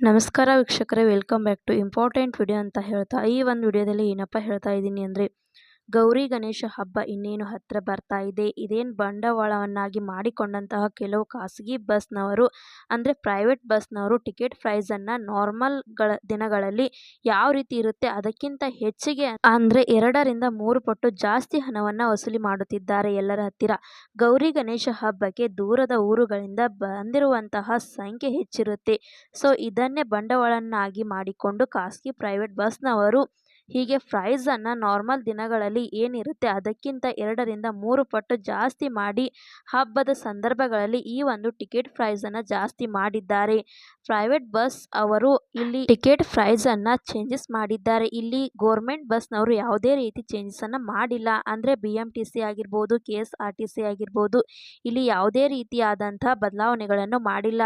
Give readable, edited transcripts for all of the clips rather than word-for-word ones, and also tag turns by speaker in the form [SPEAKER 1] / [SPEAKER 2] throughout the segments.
[SPEAKER 1] ನಮಸ್ಕಾರ ವೀಕ್ಷಕರೇ, welcome back to important video ಅಂತ ಹೇಳ್ತಾ ಈ ಒಂದು ವಿಡಿಯೋದಲ್ಲಿ ಏನಪ್ಪ ಹೇಳ್ತಾ ಇದ್ದೀನಿ ಅಂದರೆ ಗೌರಿ ಗಣೇಶ ಹಬ್ಬ ಇನ್ನೇನು ಹತ್ತಿರ ಬರ್ತಾ ಇದೆ. ಇದೇನು ಬಂಡವಾಳವನ್ನಾಗಿ ಮಾಡಿಕೊಂಡಂತಹ ಕೆಲವು ಖಾಸಗಿ ಬಸ್ನವರು ಅಂದರೆ ಪ್ರೈವೇಟ್ ಬಸ್ನವರು ಟಿಕೆಟ್ ಪ್ರೈಸನ್ನು ದಿನಗಳಲ್ಲಿ ಯಾವ ರೀತಿ ಇರುತ್ತೆ ಅದಕ್ಕಿಂತ ಹೆಚ್ಚಿಗೆ ಅಂದರೆ 2ರಿಂದ 3 ಪಟ್ಟು ಜಾಸ್ತಿ ಹಣವನ್ನು ವಸೂಲಿ ಮಾಡುತ್ತಿದ್ದಾರೆ ಎಲ್ಲರ ಹತ್ತಿರ. ಗೌರಿ ಗಣೇಶ ಹಬ್ಬಕ್ಕೆ ದೂರದ ಊರುಗಳಿಂದ ಬಂದಿರುವಂತಹ ಸಂಖ್ಯೆ ಹೆಚ್ಚಿರುತ್ತೆ. ಸೊ ಇದನ್ನೇ ಬಂಡವಾಳವನ್ನಾಗಿ ಮಾಡಿಕೊಂಡು ಖಾಸಗಿ ಪ್ರೈವೇಟ್ ಬಸ್ನವರು ಹೀಗೆ ಪ್ರೈಸನ್ನು ನಾರ್ಮಲ್ ದಿನಗಳಲ್ಲಿ ಏನಿರುತ್ತೆ ಅದಕ್ಕಿಂತ 2ರಿಂದ 3 ಪಟ್ಟು ಜಾಸ್ತಿ ಮಾಡಿ ಹಬ್ಬದ ಸಂದರ್ಭಗಳಲ್ಲಿ ಈ ಒಂದು ಟಿಕೆಟ್ ಪ್ರೈಸನ್ನು ಜಾಸ್ತಿ ಮಾಡಿದ್ದಾರೆ. ಪ್ರೈವೇಟ್ ಬಸ್ ಅವರು ಇಲ್ಲಿ ಟಿಕೆಟ್ ಪ್ರೈಸನ್ನು ಚೇಂಜಸ್ ಮಾಡಿದ್ದಾರೆ. ಇಲ್ಲಿ ಗೋರ್ಮೆಂಟ್ ಬಸ್ನವರು ಯಾವುದೇ ರೀತಿ ಚೇಂಜಸನ್ನು ಮಾಡಿಲ್ಲ. ಅಂದರೆ BMTC ಆಗಿರ್ಬೋದು, KSRTC ಆಗಿರ್ಬೋದು, ಇಲ್ಲಿ ಯಾವುದೇ ರೀತಿಯಾದಂಥ ಬದಲಾವಣೆಗಳನ್ನು ಮಾಡಿಲ್ಲ.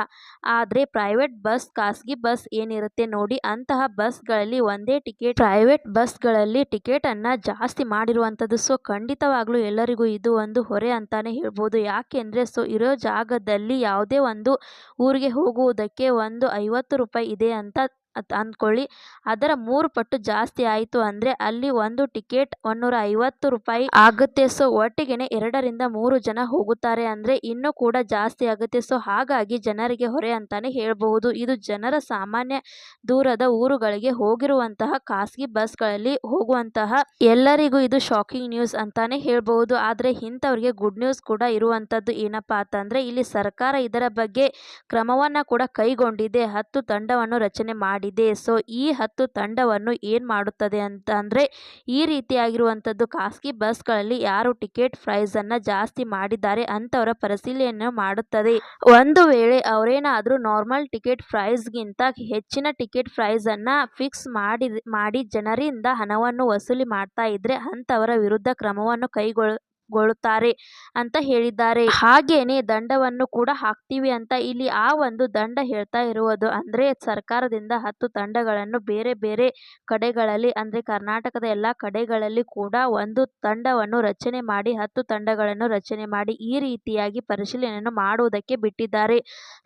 [SPEAKER 1] ಆದರೆ ಪ್ರೈವೇಟ್ ಬಸ್, ಖಾಸಗಿ ಬಸ್ ಏನಿರುತ್ತೆ ನೋಡಿ, ಅಂತಹ ಬಸ್ಗಳಲ್ಲಿ ಒಂದೇ ಟಿಕೆಟ್ ಪ್ರೈವೇಟ್ ಬಸ್ಗಳಲ್ಲಿ ಟಿಕೆಟನ್ನು ಜಾಸ್ತಿ ಮಾಡಿರುವಂಥದ್ದು. ಸೊ ಖಂಡಿತವಾಗ್ಲೂ ಎಲ್ಲರಿಗೂ ಇದು ಒಂದು ಹೊರೆ ಅಂತಾನೆ ಹೇಳ್ಬೋದು. ಯಾಕೆಂದರೆ ಇರೋ ಜಾಗದಲ್ಲಿ ಯಾವುದೇ ಒಂದು ಊರಿಗೆ ಹೋಗುವುದಕ್ಕೆ ಒಂದು 50 ರೂಪಾಯಿ ಇದೆ ಅಂತ ಅಂದ್ಕೊಳ್ಳಿ. ಅದರ 3 ಪಟ್ಟು ಜಾಸ್ತಿ ಆಯಿತು ಅಂದರೆ ಅಲ್ಲಿ ಒಂದು ಟಿಕೆಟ್ 150 ರೂಪಾಯಿ ಆಗುತ್ತೆ. ಸೊ ಒಟ್ಟಿಗೆ 2ರಿಂದ 3 ಜನ ಹೋಗುತ್ತಾರೆ ಅಂದರೆ ಇನ್ನೂ ಕೂಡ ಜಾಸ್ತಿ ಆಗುತ್ತೆ. ಸೊ ಹಾಗಾಗಿ ಜನರಿಗೆ ಹೊರೆ ಅಂತಾನೆ ಹೇಳಬಹುದು. ಇದು ಜನರ ಸಾಮಾನ್ಯ ದೂರದ ಊರುಗಳಿಗೆ ಹೋಗಿರುವಂತಹ ಖಾಸಗಿ ಬಸ್ಗಳಲ್ಲಿ ಹೋಗುವಂತಹ ಎಲ್ಲರಿಗೂ ಇದು ಶಾಕಿಂಗ್ ನ್ಯೂಸ್ ಅಂತಾನೆ ಹೇಳ್ಬಹುದು. ಆದರೆ ಇಂಥವ್ರಿಗೆ ಗುಡ್ ನ್ಯೂಸ್ ಕೂಡ ಇರುವಂಥದ್ದು ಏನಪ್ಪಾ ಅಂತಂದ್ರೆ ಇಲ್ಲಿ ಸರ್ಕಾರ ಇದರ ಬಗ್ಗೆ ಕ್ರಮವನ್ನು ಕೂಡ ಕೈಗೊಂಡಿದೆ. 10 ತಂಡವನ್ನು ರಚನೆ ಮಾಡಿದೆ. ಸೊ ಈ 10 ತಂಡವನ್ನು ಏನ್ ಮಾಡುತ್ತದೆ ಅಂತ ಅಂದ್ರೆ ಈ ರೀತಿಯಾಗಿರುವಂಥದ್ದು ಖಾಸಗಿ ಬಸ್ಗಳಲ್ಲಿ ಯಾರು ಟಿಕೆಟ್ ಪ್ರೈಸ್ ಅನ್ನ ಜಾಸ್ತಿ ಮಾಡಿದ್ದಾರೆ ಅಂತವರ ಪರಿಶೀಲನೆ ಮಾಡುತ್ತದೆ. ಒಂದು ವೇಳೆ ಅವರೇನಾದ್ರೂ ನಾರ್ಮಲ್ ಟಿಕೆಟ್ ಪ್ರೈಸ್ಗಿಂತ ಹೆಚ್ಚಿನ ಟಿಕೆಟ್ ಪ್ರೈಸ್ ಅನ್ನ ಫಿಕ್ಸ್ ಮಾಡಿ ಜನರಿಂದ ಹಣವನ್ನು ವಸೂಲಿ ಮಾಡ್ತಾ ಇದ್ರೆ ಅಂತವರ ವಿರುದ್ಧ ಕ್ರಮವನ್ನು ಕೈಗೊಳ್ಳುತ್ತಾರೆ ಅಂತ ಹೇಳಿದ್ದಾರೆ. ಹಾಗೇನೆ ದಂಡವನ್ನು ಕೂಡ ಹಾಕ್ತೀವಿ ಅಂತ ಇಲ್ಲಿ ಆ ಒಂದು ದಂಡ ಹೇಳ್ತಾ ಇರುವುದು ಅಂದ್ರೆ ಸರ್ಕಾರದಿಂದ 10 ತಂಡಗಳನ್ನು ಬೇರೆ ಬೇರೆ ಕಡೆಗಳಲ್ಲಿ ಅಂದ್ರೆ ಕರ್ನಾಟಕದ ಎಲ್ಲಾ ಕಡೆಗಳಲ್ಲಿ ಕೂಡ ಒಂದು ತಂಡವನ್ನು ರಚನೆ ಮಾಡಿ 10 ತಂಡಗಳನ್ನು ರಚನೆ ಮಾಡಿ ಈ ರೀತಿಯಾಗಿ ಪರಿಶೀಲನೆಯನ್ನು ಮಾಡುವುದಕ್ಕೆ ಬಿಟ್ಟಿದ್ದಾರೆ.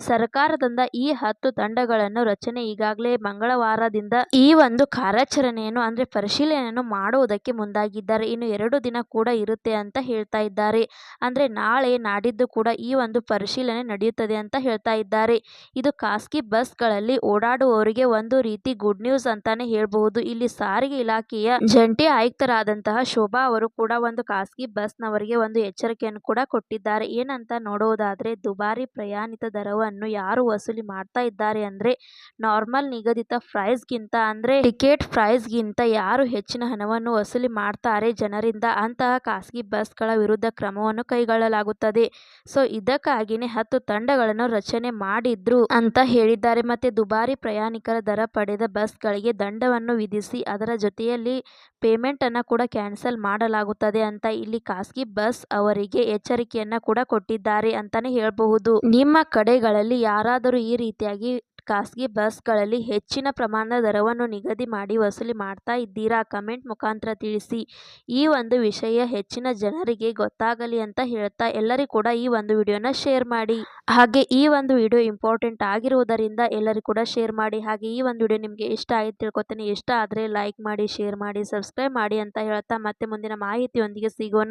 [SPEAKER 1] ಸರ್ಕಾರದಿಂದ ಈ 10 ತಂಡಗಳನ್ನು ರಚನೆ ಈಗಾಗಲೇ ಮಂಗಳವಾರದಿಂದ ಈ ಒಂದು ಕಾರ್ಯಾಚರಣೆಯನ್ನು ಅಂದ್ರೆ ಪರಿಶೀಲನೆಯನ್ನು ಮಾಡುವುದಕ್ಕೆ ಮುಂದಾಗಿದ್ದಾರೆ. ಇನ್ನು 2 ದಿನ ಕೂಡ ಇರುತ್ತೆ ಅಂತ ಹೇಳ್ತಾ ಇದ್ದಾರೆ. ಅಂದ್ರೆ ನಾಳೆ ನಾಡಿದ್ದು ಕೂಡ ಈ ಒಂದು ಪರಿಶೀಲನೆ ನಡೆಯುತ್ತದೆ ಅಂತ ಹೇಳ್ತಾ ಇದ್ದಾರೆ. ಇದು ಖಾಸಗಿ ಬಸ್ಗಳಲ್ಲಿ ಓಡಾಡುವವರಿಗೆ ಒಂದು ರೀತಿ ಗುಡ್ ನ್ಯೂಸ್ ಅಂತಾನೆ ಹೇಳ್ಬಹುದು. ಇಲ್ಲಿ ಸಾರಿಗೆ ಇಲಾಖೆಯ ಜಂಟಿ ಆಯುಕ್ತರಾದಂತಹ ಶೋಭಾ ಅವರು ಕೂಡ ಒಂದು ಖಾಸಗಿ ಬಸ್ನವರಿಗೆ ಒಂದು ಎಚ್ಚರಿಕೆಯನ್ನು ಕೂಡ ಕೊಟ್ಟಿದ್ದಾರೆ. ಏನಂತ ನೋಡುವುದಾದ್ರೆ ದುಬಾರಿ ಪ್ರಯಾಣಿತ ದರವನ್ನು ಯಾರು ವಸೂಲಿ ಮಾಡ್ತಾ ಇದ್ದಾರೆ ಅಂದ್ರೆ ನಾರ್ಮಲ್ ನಿಗದಿತ ಪ್ರೈಸ್ಗಿಂತ ಅಂದ್ರೆ ಟಿಕೆಟ್ ಪ್ರೈಸ್ಗಿಂತ ಯಾರು ಹೆಚ್ಚಿನ ಹಣವನ್ನು ವಸೂಲಿ ಮಾಡ್ತಾರೆ ಜನರಿಂದ ಅಂತಹ ಖಾಸಗಿ ಬಸ್ಗಳ ವಿರುದ್ಧ ಕ್ರಮವನ್ನು ಕೈಗೊಳ್ಳಲಾಗುತ್ತದೆ. ಸೊ ಇದಕ್ಕಾಗಿನೇ 10 ತಂಡಗಳನ್ನು ರಚನೆ ಮಾಡಿದ್ರು ಅಂತ ಹೇಳಿದ್ದಾರೆ. ಮತ್ತೆ ದುಬಾರಿ ಪ್ರಯಾಣಿಕರ ದರ ಪಡೆದ ಬಸ್ಗಳಿಗೆ ದಂಡವನ್ನು ವಿಧಿಸಿ ಅದರ ಜೊತೆಯಲ್ಲಿ ಪೇಮೆಂಟ್ ಅನ್ನ ಕೂಡ ಕ್ಯಾನ್ಸಲ್ ಮಾಡಲಾಗುತ್ತದೆ ಅಂತ ಇಲ್ಲಿ ಖಾಸಗಿ ಬಸ್ ಅವರಿಗೆ ಎಚ್ಚರಿಕೆಯನ್ನ ಕೂಡ ಕೊಟ್ಟಿದ್ದಾರೆ ಅಂತಾನೆ ಹೇಳಬಹುದು. ನಿಮ್ಮ ಕಡೆಗಳಲ್ಲಿ ಯಾರಾದರೂ ಈ ರೀತಿಯಾಗಿ ಖಾಸಗಿ ಬಸ್ಗಳಲ್ಲಿ ಹೆಚ್ಚಿನ ಪ್ರಮಾಣದ ದರವನ್ನು ನಿಗದಿ ಮಾಡಿ ವಸೂಲಿ ಮಾಡ್ತಾ ಇದ್ದೀರಾ? ಕಮೆಂಟ್ ಮುಖಾಂತರ ತಿಳಿಸಿ. ಈ ಒಂದು ವಿಷಯ ಹೆಚ್ಚಿನ ಜನರಿಗೆ ಗೊತ್ತಾಗಲಿ ಅಂತ ಹೇಳ್ತಾ ಎಲ್ಲರಿಗೂ ಕೂಡ ಈ ಒಂದು ವಿಡಿಯೋನ ಶೇರ್ ಮಾಡಿ. ಹಾಗೆ ಈ ಒಂದು ವಿಡಿಯೋ ಇಂಪಾರ್ಟೆಂಟ್ ಆಗಿರುವುದರಿಂದ ಎಲ್ಲರಿಗೂ ಕೂಡ ಶೇರ್ ಮಾಡಿ. ಹಾಗೆ ಈ ಒಂದು ವಿಡಿಯೋ ನಿಮಗೆ ಇಷ್ಟ ಆಯ್ತು ತಿಳ್ಕೊತೀನಿ. ಇಷ್ಟ ಆದರೆ ಲೈಕ್ ಮಾಡಿ, ಶೇರ್ ಮಾಡಿ, ಸಬ್ಸ್ಕ್ರೈಬ್ ಮಾಡಿ ಅಂತ ಹೇಳ್ತಾ ಮತ್ತೆ ಮುಂದಿನ ಮಾಹಿತಿಯೊಂದಿಗೆ ಸಿಗೋಣ.